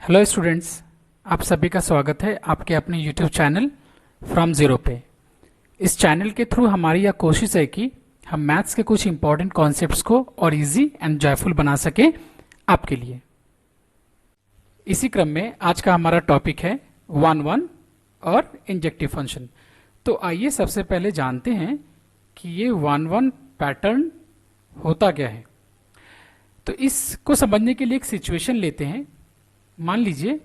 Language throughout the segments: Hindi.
हेलो स्टूडेंट्स, आप सभी का स्वागत है आपके अपने यूट्यूब चैनल फ्रॉम ज़ीरो पे। इस चैनल के थ्रू हमारी यह कोशिश है कि हम मैथ्स के कुछ इंपॉर्टेंट कॉन्सेप्ट्स को और इजी एंड जॉयफुल बना सकें आपके लिए। इसी क्रम में आज का हमारा टॉपिक है वन वन और इंजेक्टिव फंक्शन। तो आइए सबसे पहले जानते हैं कि ये वन वन पैटर्न होता क्या है। तो इसको समझने के लिए एक सिचुएशन लेते हैं। मान लीजिए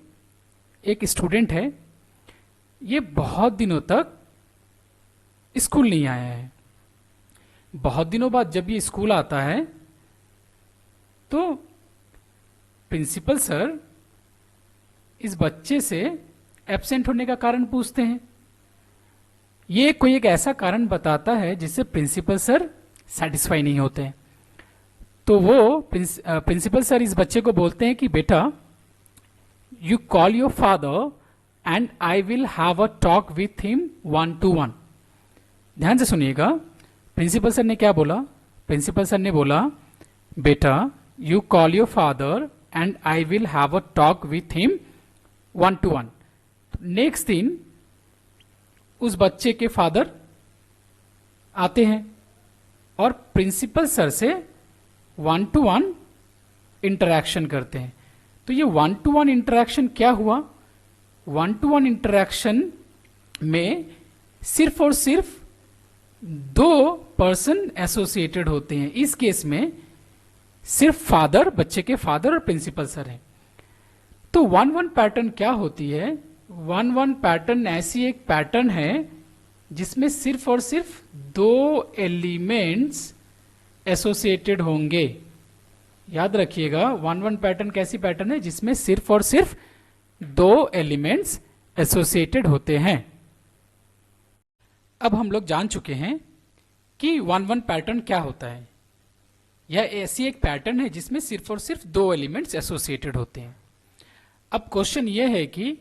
एक स्टूडेंट है, ये बहुत दिनों तक स्कूल नहीं आया है। बहुत दिनों बाद जब ये स्कूल आता है तो प्रिंसिपल सर इस बच्चे से एब्सेंट होने का कारण पूछते हैं। ये कोई एक ऐसा कारण बताता है जिससे प्रिंसिपल सर सेटिस्फाई नहीं होते हैं। तो वो प्रिंसिपल सर इस बच्चे को बोलते हैं कि बेटा, you call your father and I will have a talk with him 1-to-1। ध्यान से सुनिएगा, प्रिंसिपल सर ने क्या बोला। प्रिंसिपल सर ने बोला, बेटा you call your father and I will have a talk with him 1-to-1। Next दिन उस बच्चे के फादर आते हैं और प्रिंसिपल सर से 1-to-1 इंटरैक्शन करते हैं। तो ये 1-to-1 इंटरैक्शन क्या हुआ? 1-to-1 इंटरैक्शन में सिर्फ और सिर्फ दो पर्सन एसोसिएटेड होते हैं। इस केस में सिर्फ फादर, बच्चे के फादर और प्रिंसिपल सर हैं। तो 1-1 पैटर्न क्या होती है? 1-1 पैटर्न ऐसी एक पैटर्न है जिसमें सिर्फ और सिर्फ दो एलिमेंट्स एसोसिएटेड होंगे। याद रखिएगा, 1-1 पैटर्न कैसी पैटर्न है जिसमें सिर्फ और सिर्फ दो एलिमेंट्स एसोसिएटेड होते हैं। अब हम लोग जान चुके हैं कि 1-1 पैटर्न क्या होता है। यह ऐसी एक पैटर्न है जिसमें सिर्फ और सिर्फ दो एलिमेंट्स एसोसिएटेड होते हैं। अब क्वेश्चन यह है कि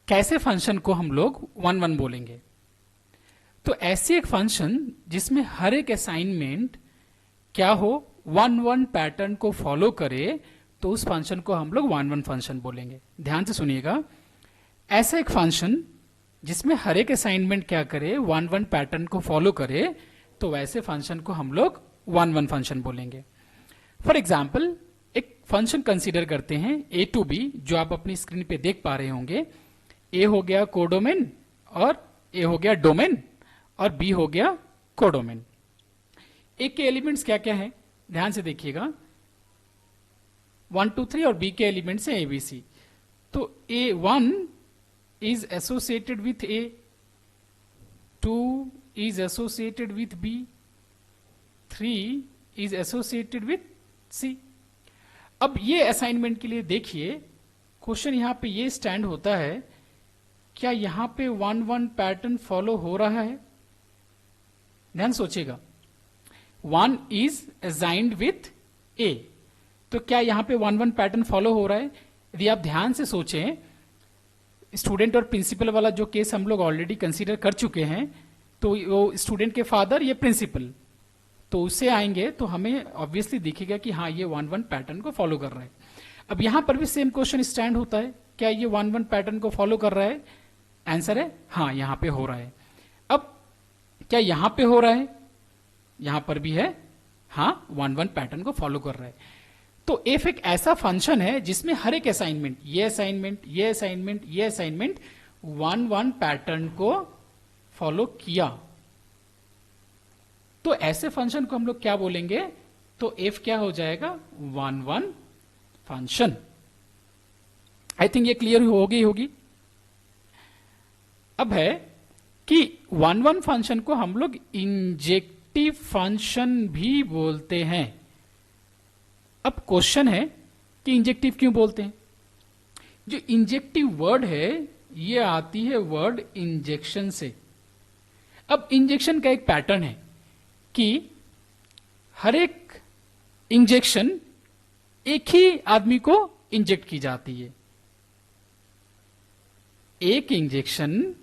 कैसे फंक्शन को हम लोग 1-1 बोलेंगे। तो ऐसी एक फंक्शन जिसमें हर एक असाइनमेंट क्या हो, 1-1 पैटर्न को फॉलो करे, तो उस फंक्शन को हम लोग 1-1 फंक्शन बोलेंगे। ध्यान से सुनिएगा, ऐसा एक फंक्शन जिसमें हर एक असाइनमेंट क्या करे, 1-1 पैटर्न को फॉलो करे, तो वैसे फंक्शन को हम लोग 1-1 फंक्शन बोलेंगे। फॉर एग्जाम्पल एक फंक्शन कंसीडर करते हैं a to b, जो आप अपनी स्क्रीन पे देख पा रहे होंगे। a हो गया कोडोमेन और a हो गया डोमेन और b हो गया कोडोमेन। a के एलिमेंट्स क्या क्या है, ध्यान से देखिएगा। 1 2 3 और b के एलिमेंट्स है abc। तो a1 is associated with a, 2 is associated with b, 3 is associated with c। अब ये असाइनमेंट के लिए देखिए, क्वेश्चन यहां पे ये स्टैंड होता है, क्या यहां पे 1-1 पैटर्न फॉलो हो रहा है? ध्यान सोचिएगा, 1 इज असाइन्ड विथ a, तो क्या यहां पे 1-1 पैटर्न फॉलो हो रहा है? यदि आप ध्यान से सोचें, स्टूडेंट और प्रिंसिपल वाला जो केस हम लोग ऑलरेडी कंसीडर कर चुके हैं, तो वो स्टूडेंट के फादर, ये प्रिंसिपल, तो उससे आएंगे तो हमें ऑब्वियसली दिखेगा कि हाँ ये 1-1 पैटर्न को फॉलो कर रहा है। अब यहां पर भी सेम क्वेश्चन स्टैंड होता है, क्या ये 1-1 पैटर्न को फॉलो कर रहा है? आंसर है हाँ, यहां पे हो रहा है। अब क्या यहां पे हो रहा है? यहां पर भी है हाँ, 1-1 पैटर्न को फॉलो कर रहा है। तो एफ एक ऐसा फंक्शन है जिसमें हर एक असाइनमेंट, ये असाइनमेंट, ये असाइनमेंट, ये असाइनमेंट 1-1 पैटर्न को फॉलो किया। तो ऐसे फंक्शन को हम लोग क्या बोलेंगे? तो एफ क्या हो जाएगा? 1-1 फंक्शन। आई थिंक ये क्लियर होगी। अब है कि 1-1 फंक्शन को हम लोग इंजेक्टिव फंक्शन भी बोलते हैं। अब क्वेश्चन है कि इंजेक्टिव क्यों बोलते हैं? जो इंजेक्टिव वर्ड है ये आती है वर्ड इंजेक्शन से। अब इंजेक्शन का एक पैटर्न है कि हर एक इंजेक्शन एक ही आदमी को इंजेक्ट की जाती है। एक इंजेक्शन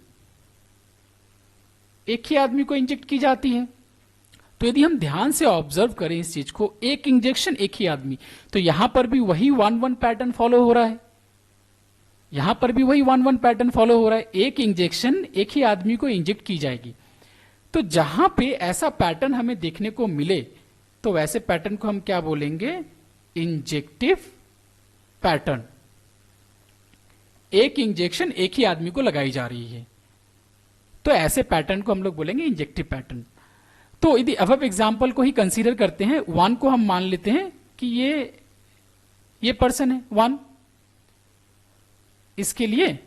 एक ही आदमी को इंजेक्ट की जाती है। तो यदि हम ध्यान से ऑब्जर्व करें इस चीज को, एक इंजेक्शन एक ही आदमी, तो यहां पर भी वही 1-1 पैटर्न फॉलो हो रहा है, यहां पर भी वही 1-1 पैटर्न फॉलो हो रहा है। एक इंजेक्शन एक ही आदमी को इंजेक्ट की जाएगी। तो जहां पे ऐसा पैटर्न हमें देखने को मिले तो वैसे पैटर्न को हम क्या बोलेंगे? Injective pattern. एक इंजेक्शन एक ही आदमी को लगाई जा रही है, तो ऐसे पैटर्न को हम लोग बोलेंगे इंजेक्टिव पैटर्न। तो यदि अब एग्जाम्पल को ही कंसीडर करते हैं, 1 को हम मान लेते हैं कि ये पर्सन है 1, इसके लिए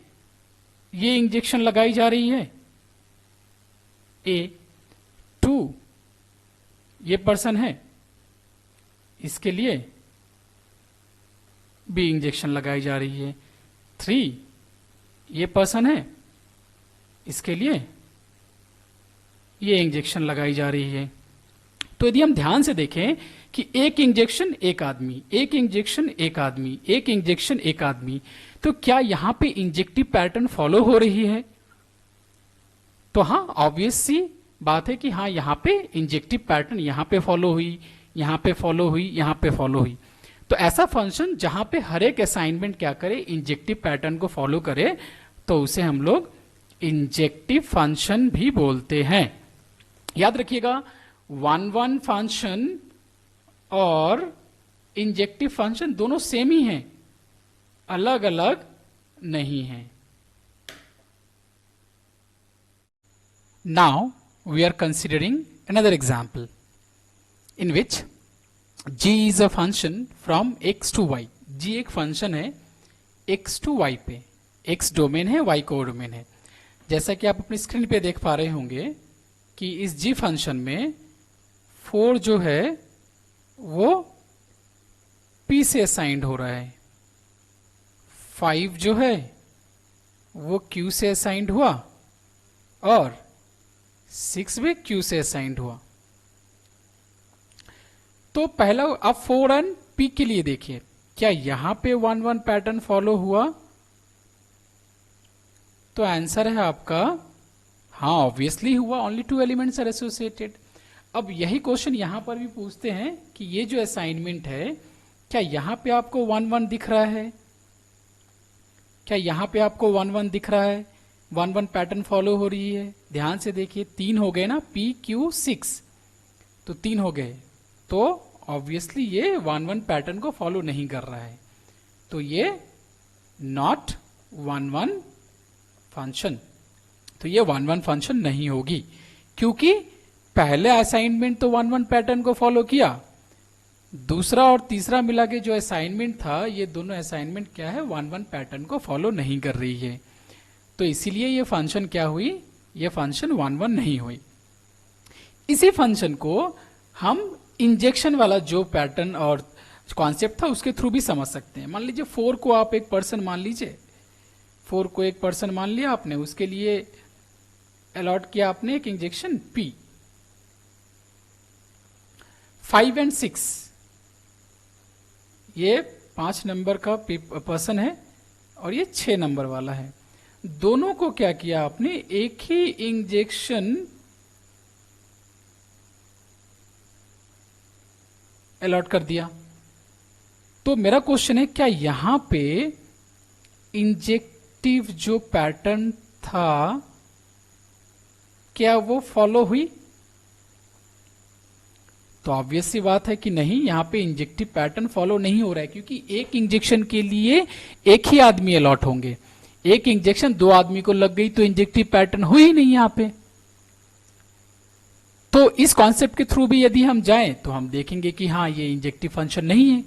ये इंजेक्शन लगाई जा रही है A2, ये पर्सन है, इसके लिए B इंजेक्शन लगाई जा रही है। 3, ये पर्सन है, इसके लिए ये इंजेक्शन लगाई जा रही है। तो यदि हम ध्यान से देखें कि एक इंजेक्शन एक आदमी, एक इंजेक्शन एक आदमी, एक इंजेक्शन एक आदमी, तो क्या यहां पे इंजेक्टिव पैटर्न फॉलो हो रही है? तो हाँ, ऑब्वियस सी बात है कि हाँ, यहां पे इंजेक्टिव पैटर्न यहां पे फॉलो हुई, यहां पे फॉलो हुई, यहां पे फॉलो हुई। तो ऐसा फंक्शन जहां पे हर एक असाइनमेंट क्या करे? इंजेक्टिव पैटर्न को फॉलो करे, तो उसे हम लोग इंजेक्टिव फंक्शन भी बोलते हैं। याद रखिएगा, 1-1 फंक्शन और इंजेक्टिव फंक्शन दोनों सेम ही हैं, अलग अलग नहीं हैं। Now we are considering another example in which g is a function from x to y। g एक फंक्शन है x टू y पे, x डोमेन है, y को डोमेन है। जैसा कि आप अपनी स्क्रीन पे देख पा रहे होंगे कि इस g फंक्शन में 4 जो है वो p से असाइंड हो रहा है, 5 जो है वो q से असाइंड हुआ और 6 भी q से असाइंड हुआ। तो पहला आप 4 एंड p के लिए देखिए, क्या यहां पे 1-1 पैटर्न फॉलो हुआ? तो आंसर है आपका हाँ, ऑब्वियसली हुआ, ओनली 2 एलिमेंट्स आर एसोसिएटेड। अब यही क्वेश्चन यहां पर भी पूछते हैं कि ये जो असाइनमेंट है, क्या यहां पे आपको 1-1 दिख रहा है? क्या यहां पे आपको 1-1 दिख रहा है? 1-1 पैटर्न फॉलो हो रही है? ध्यान से देखिए, 3 हो गए ना, P Q 6, तो 3 हो गए, तो ऑब्वियसली ये 1-1 पैटर्न को फॉलो नहीं कर रहा है, तो ये नॉट 1-1 फंक्शन। तो ये 1-1 फंक्शन नहीं होगी, क्योंकि पहले असाइनमेंट तो 1-1 पैटर्न को फॉलो किया, दूसरा और तीसरा मिला के जो असाइनमेंट था, ये दोनों असाइनमेंट क्या है? 1-1 पैटर्न को फॉलो नहीं कर रही है। तो इसीलिए ये फंक्शन क्या हुई? ये फंक्शन 1-1 नहीं हुई। इसी फंक्शन को हम इंजेक्शन वाला जो पैटर्न और कॉन्सेप्ट था उसके थ्रू भी समझ सकते हैं। मान लीजिए 4 को आप एक पर्सन मान लीजिए, 4 को एक पर्सन मान लिया आपने, उसके लिए अलॉट किया आपने एक इंजेक्शन P। 5 एंड 6, ये 5 नंबर का पर्सन है और ये 6 नंबर वाला है। दोनों को क्या किया आपने? एक ही इंजेक्शन अलॉट कर दिया। तो मेरा क्वेश्चन है, क्या यहां पे इंजेक्टिव जो पैटर्न था क्या वो फॉलो हुई? तो ऑब्वियस सी बात है कि नहीं, यहां पे इंजेक्टिव पैटर्न फॉलो नहीं हो रहा है, क्योंकि एक इंजेक्शन के लिए एक ही आदमी अलॉट होंगे। एक इंजेक्शन 2 आदमी को लग गई तो इंजेक्टिव पैटर्न हुई ही नहीं यहां पे। तो इस कॉन्सेप्ट के थ्रू भी यदि हम जाएं तो हम देखेंगे कि हाँ, ये इंजेक्टिव फंक्शन नहीं है।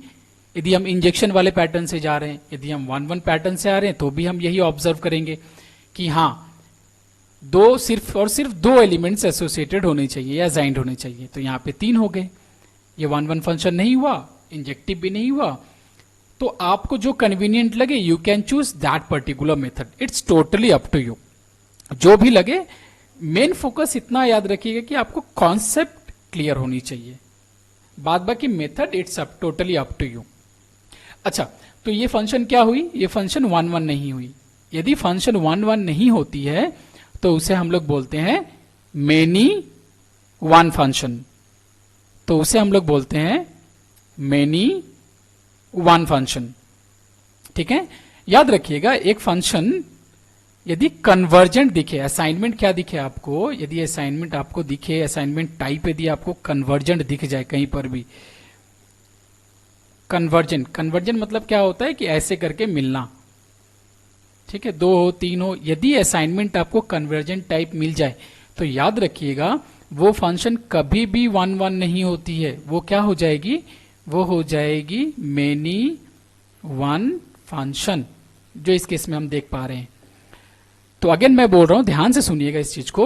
यदि हम इंजेक्शन वाले पैटर्न से जा रहे हैं, यदि हम 1-1 पैटर्न से आ रहे हैं, तो भी हम यही ऑब्जर्व करेंगे कि हाँ, सिर्फ और सिर्फ 2 एलिमेंट्स एसोसिएटेड होने चाहिए या असाइंड होने चाहिए। तो यहां पे 3 हो गए, ये 1-1 फंक्शन नहीं हुआ, इंजेक्टिव भी नहीं हुआ। तो आपको जो कन्वीनियंट लगे, you can choose that particular method, it's totally up to you, जो भी लगे। मेन फोकस इतना याद रखिएगा कि आपको कॉन्सेप्ट क्लियर होनी चाहिए, बाद बाकी method it's up totally up to you. अच्छा, तो ये फंक्शन क्या हुई? ये फंक्शन 1-1 नहीं हुई। यदि फंक्शन 1-1 नहीं होती है तो उसे हम लोग बोलते हैं मेनी वन फंक्शन। तो उसे हम लोग बोलते हैं मेनी वन फंक्शन। ठीक है, याद रखिएगा एक फंक्शन यदि कन्वर्जेंट दिखे, असाइनमेंट क्या दिखे आपको, यदि असाइनमेंट आपको दिखे, असाइनमेंट टाइप यदि आपको कन्वर्जेंट दिख जाए कहीं पर भी, कन्वर्जेंट मतलब क्या होता है कि ऐसे करके मिलना, ठीक है, 2 हो 3 हो, यदि असाइनमेंट आपको कन्वर्जेंट टाइप मिल जाए तो याद रखिएगा वो फंक्शन कभी भी 1 1 नहीं होती है, वो क्या हो जाएगी, वो हो जाएगी मेनी वन फंक्शन, जो इस केस में हम देख पा रहे हैं। तो अगेन मैं बोल रहा हूं, ध्यान से सुनिएगा इस चीज को,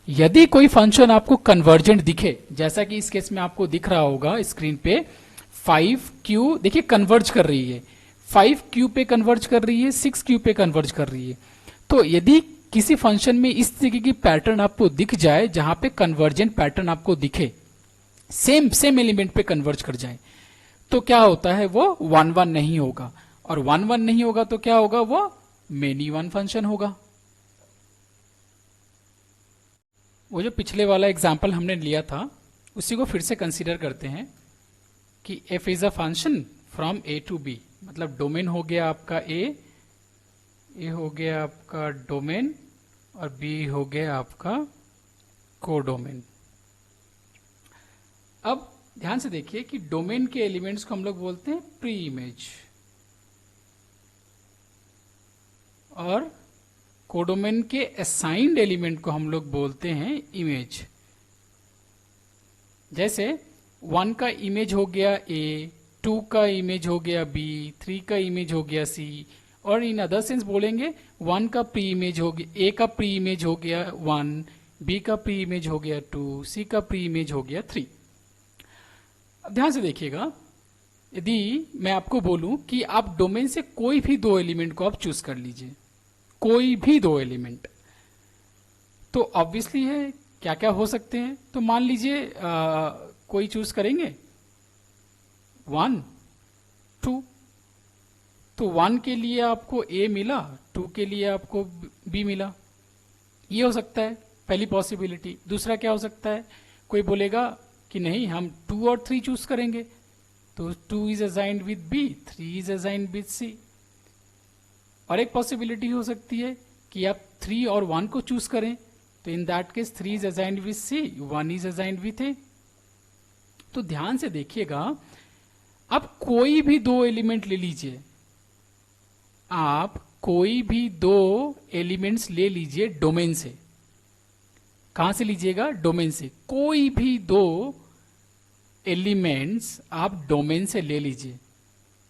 यदि कोई फंक्शन आपको कन्वर्जेंट दिखे, जैसा कि इस केस में आपको दिख रहा होगा स्क्रीन पे 5q, देखिए कन्वर्ज कर रही है, 5q पे कन्वर्ज कर रही है, 6q पे कन्वर्ज कर रही है। तो यदि किसी फंक्शन में इस तरीके की पैटर्न आपको दिख जाए जहां पे कन्वर्जेंट पैटर्न आपको दिखे, सेम एलिमेंट पे कन्वर्ज कर जाए, तो क्या होता है, वो 1 1 नहीं होगा, और 1 1 नहीं होगा तो क्या होगा, वो मेनी वन फंक्शन होगा। वो जो पिछले वाला एग्जाम्पल हमने लिया था उसी को फिर से कंसीडर करते हैं कि f is a function from a to b, मतलब डोमेन हो गया आपका a हो गया आपका डोमेन, और b हो गया आपका कोडोमेन। अब ध्यान से देखिए कि डोमेन के एलिमेंट्स को हम लोग बोलते हैं प्री इमेज, और कोडोमेन के असाइंड एलिमेंट को हम लोग बोलते हैं इमेज। जैसे 1 का इमेज हो गया a, 2 का इमेज हो गया b, 3 का इमेज हो गया c, और इन अदर सेंस बोलेंगे 1 का प्री इमेज हो गया, a का प्री इमेज हो गया 1, b का प्री इमेज हो गया 2, c का प्री इमेज हो गया 3। अब ध्यान से देखिएगा, यदि मैं आपको बोलूं कि आप डोमेन से कोई भी 2 एलिमेंट को आप चूज कर लीजिए, कोई भी 2 एलिमेंट, तो ऑब्वियसली है क्या क्या हो सकते हैं। तो मान लीजिए कोई चूज करेंगे 1 2, तो 1 के लिए आपको a मिला, 2 के लिए आपको b मिला, ये हो सकता है पहली पॉसिबिलिटी। दूसरा क्या हो सकता है, कोई बोलेगा कि नहीं हम 2 और 3 चूज करेंगे, तो 2 is assigned with b, 3 is assigned with c। और एक पॉसिबिलिटी हो सकती है कि आप 3 और 1 को चूज करें, तो in that case 3 is assigned with c, 1 is assigned with a। तो ध्यान से देखिएगा, आप कोई भी 2 एलिमेंट ले लीजिए, आप कोई भी 2 एलिमेंट्स ले लीजिए डोमेन से। कहां से लीजिएगा, डोमेन से। कोई भी 2 एलिमेंट्स आप डोमेन से ले लीजिए,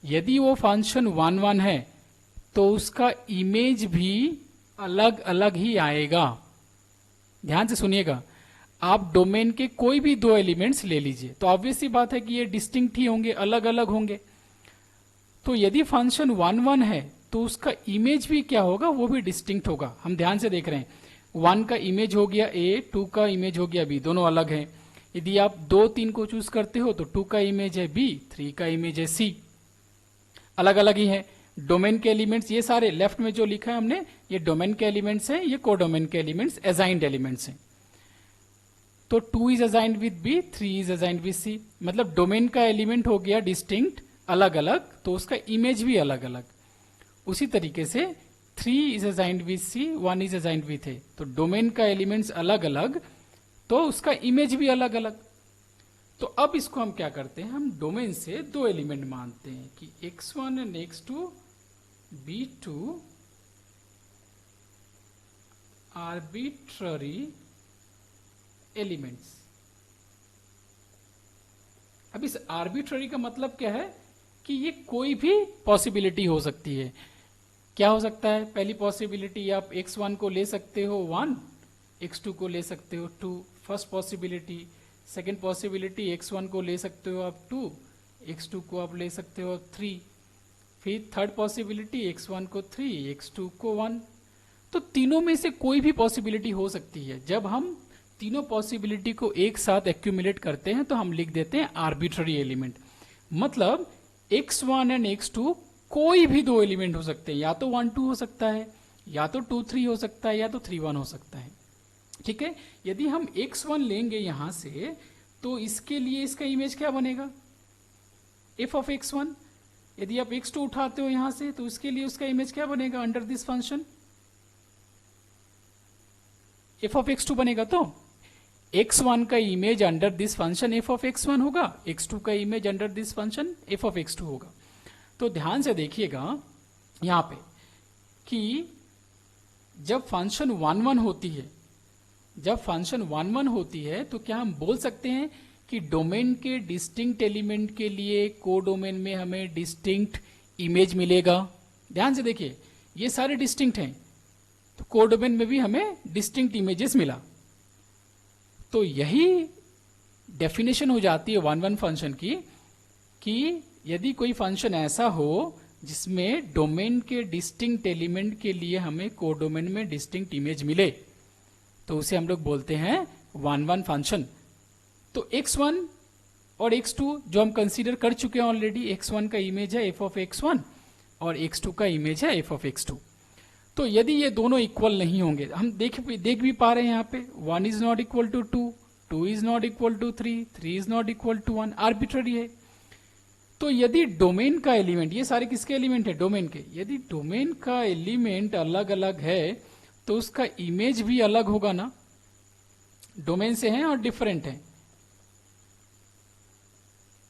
यदि वो फंक्शन 1 1 है तो उसका इमेज भी अलग अलग ही आएगा। ध्यान से सुनिएगा, आप डोमेन के कोई भी 2 एलिमेंट्स ले लीजिए, तो ऑब्वियस सी बात है कि ये डिस्टिंक्ट ही होंगे, अलग अलग होंगे। तो यदि फंक्शन 1 1 है तो उसका इमेज भी क्या होगा, वो भी डिस्टिंक्ट होगा। हम ध्यान से देख रहे हैं, 1 का इमेज हो गया a, 2 का इमेज हो गया b, दोनों अलग हैं। यदि आप 2 3 को चूज करते हो तो 2 का इमेज है b, 3 का इमेज है c, अलग अलग ही है। डोमेन के एलिमेंट्स ये सारे लेफ्ट में जो लिखा है हमने, ये डोमेन के एलिमेंट्स हैं, ये कोडोमेन के एलिमेंट्स असाइंड एलिमेंट्स हैं। तो 2 is assigned with b, 3 is assigned with c, मतलब डोमेन का एलिमेंट हो गया डिस्टिंक्ट, अलग अलग, तो उसका इमेज भी अलग अलग। उसी तरीके से 3 is assigned with c, 1 is assigned with a, तो डोमेन का एलिमेंट्स अलग अलग, तो उसका इमेज भी अलग अलग। तो अब इसको हम क्या करते हैं, हम डोमेन से 2 एलिमेंट मानते हैं कि x1 and x2 b2 arbitrary elements. अब इस आर्बिट्ररी का मतलब क्या है कि ये कोई भी पॉसिबिलिटी हो सकती है। क्या हो सकता है, पहली पॉसिबिलिटी आप x1 को ले सकते हो 1, x2 को ले सकते हो 2, first possibility. Second possibility x1 को ले सकते हो आप 2, x2 को आप ले सकते हो 3। फिर थर्ड पॉसिबिलिटी x1 को 3, x2 को 1। तो तीनों में से कोई भी पॉसिबिलिटी हो सकती है। जब हम तीनों पॉसिबिलिटी को एक साथ एक्यूमुलेट करते हैं तो हम लिख देते हैं आर्बिट्ररी एलिमेंट। मतलब x1 एंड x2 कोई भी 2 एलिमेंट हो सकते हैं, या तो 1 2 हो सकता है, या तो 2 3 हो सकता है, या तो 3 1 हो सकता है। ठीक है, यदि हम x1 लेंगे यहां से तो इसके लिए इसका इमेज क्या बनेगा, एफ ऑफ x1। यदि आप x2 उठाते हो यहां से तो उसके लिए उसका इमेज क्या बनेगा under this function, F of x2 बनेगा। तो x1 का image under this function F of x1 होगा, x2 का image under this function F of x2 होगा। तो ध्यान से देखिएगा यहां पे कि जब फंक्शन 1 1 होती है, जब फंक्शन 1 1 होती है तो क्या हम बोल सकते हैं कि डोमेन के डिस्टिंक्ट एलिमेंट के लिए कोडोमेन में हमें डिस्टिंक्ट इमेज मिलेगा। ध्यान से देखिए ये सारे डिस्टिंक्ट हैं, तो कोडोमेन में भी हमें डिस्टिंक्ट इमेजेस मिला। तो यही डेफिनेशन हो जाती है 1 1 फंक्शन की, कि यदि कोई फंक्शन ऐसा हो जिसमें डोमेन के डिस्टिंक्ट एलिमेंट के लिए हमें कोडोमेन में डिस्टिंक्ट इमेज मिले, तो उसे हम लोग बोलते हैं 1 1 फंक्शन। तो x1 और x2 जो हम कंसीडर कर चुके हैं ऑलरेडी, x1 का इमेज है एफ ऑफ x1 और x2 का इमेज है एफ ऑफ x2। तो यदि ये दोनों इक्वल नहीं होंगे, हम देख भी पा रहे हैं यहाँ पे 1 is not equal to 2, 2 is not equal to 3, 3 is not equal to 1, arbitrary है। तो यदि डोमेन का एलिमेंट, ये सारे किसके एलिमेंट है, डोमेन के, यदि डोमेन का एलिमेंट अलग अलग है तो उसका इमेज भी अलग होगा ना, डोमेन से हैं और डिफरेंट हैं।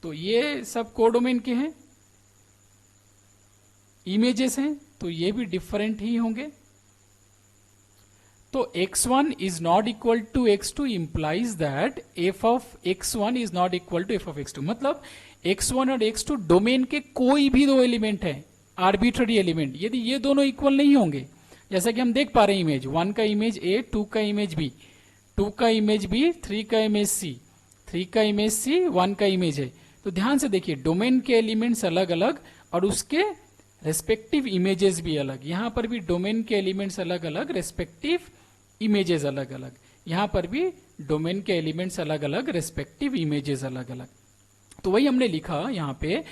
तो ये सब कोडोमेन के हैं, इमेजेस हैं, तो ये भी डिफरेंट ही होंगे। तो x1 is not equal to x2 implies that F of x1 is not equal to F of x2। मतलब x1 और x2 डोमेन के कोई भी दो एलिमेंट है, आर्बिट्ररी एलिमेंट, यदि ये दोनों इक्वल नहीं होंगे, जैसा कि हम देख पा रहे हैं इमेज 1 का इमेज a, 2 का इमेज b, 2 का इमेज b, 3 का इमेज c, 3 का इमेज c, 1 का इमेज है। तो ध्यान से देखिए डोमेन के एलिमेंट्स अलग अलग और उसके रेस्पेक्टिव इमेजेस भी अलग। यहां पर भी डोमेन के एलिमेंट्स अलग अलग, रेस्पेक्टिव इमेजेस अलग अलग, यहां पर भी डोमेन के एलिमेंट्स अलग अलग, रेस्पेक्टिव इमेजेस अलग अलग। तो वही हमने लिखा यहां पे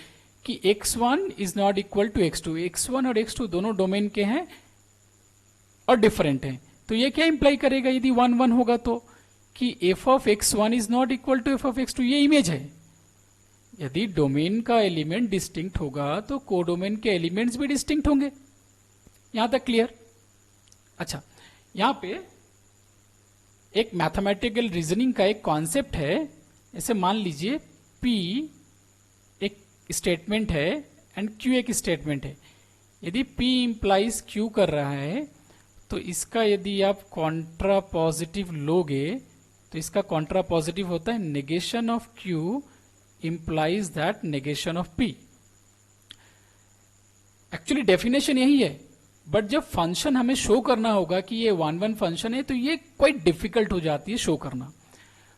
कि x1 is not equal to x2, x1 और x2 दोनों डोमेन के हैं और डिफरेंट हैं। तो ये क्या इंप्लाई करेगा यदि 1 1 होगा तो, कि F of x1 is not equal to F of x2, ये इमेज है। यदि डोमेन का एलिमेंट डिस्टिंक्ट होगा तो कोडोमेन के एलिमेंट्स भी डिस्टिंक्ट होंगे। यहां तक क्लियर? अच्छा, यहां पे एक मैथमेटिकल रीजनिंग का एक कॉन्सेप्ट है। ऐसे मान लीजिए P एक स्टेटमेंट है एंड Q एक स्टेटमेंट है। यदि P इंप्लाइज Q कर रहा है तो इसका यदि आप कॉन्ट्रा पॉजिटिव लोगे तो इसका कॉन्ट्रा पॉजिटिव होता है negation of Q implies that negation of P। Actually definition यही है, बट जब फंक्शन हमें शो करना होगा कि ये 1 1 फंक्शन है तो ये क्वाइट डिफिकल्ट हो जाती है शो करना।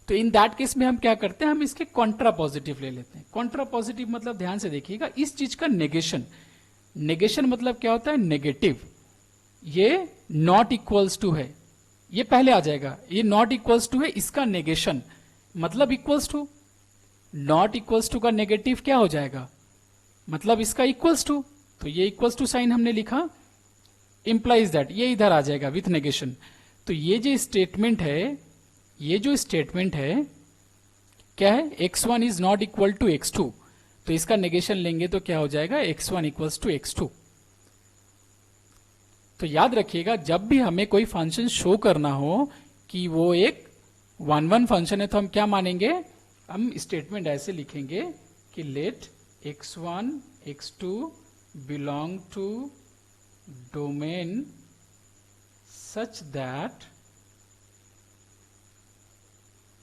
तो इन दैट केस में हम क्या करते हैं, हम इसके कॉन्ट्रा पॉजिटिव ले लेते हैं। कॉन्ट्रा पॉजिटिव मतलब ध्यान से देखिएगा इस चीज का नेगेशन, नेगेशन मतलब क्या होता है, नेगेटिव। ये नॉट इक्वल्स टू है, ये पहले आ जाएगा, ये नॉट इक्वल्स टू है, इसका नेगेशन मतलब equals to, not equals to का नेगेटिव क्या हो जाएगा, मतलब इसका इक्वल्स टू। तो ये इक्वल्स टू साइन हमने लिखा, इंप्लाइज दैट, ये इधर आ जाएगा विथ नेगेशन। तो ये जो स्टेटमेंट है, ये जो स्टेटमेंट है क्या है, x1 is not equal to x2, तो इसका नेगेशन लेंगे तो क्या हो जाएगा, x1 इक्वल्स टू x2। तो याद रखिएगा जब भी हमें कोई फंक्शन शो करना हो कि वो एक 1 1 फंक्शन है तो हम क्या मानेंगे, हम स्टेटमेंट ऐसे लिखेंगे कि let x1 x2 belong to domain such that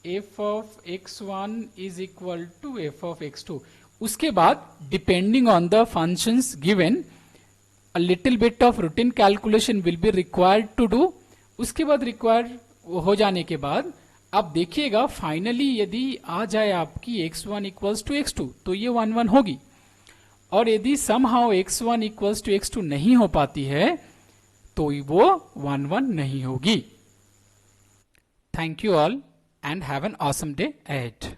f of x1 is equal to f of x2। उसके बाद depending on the functions given a little bit of routine calculation will be required to do। उसके बाद रिक्वायर्ड हो जाने के बाद अब देखिएगा फाइनली यदि आ जाए आपकी x1 इक्वल्स टू x2 तो ये 1 1 होगी, और यदि somehow x1 equals to x2 नहीं हो पाती है तो वो 1 1 नहीं होगी। Thank you all and have an awesome day ahead.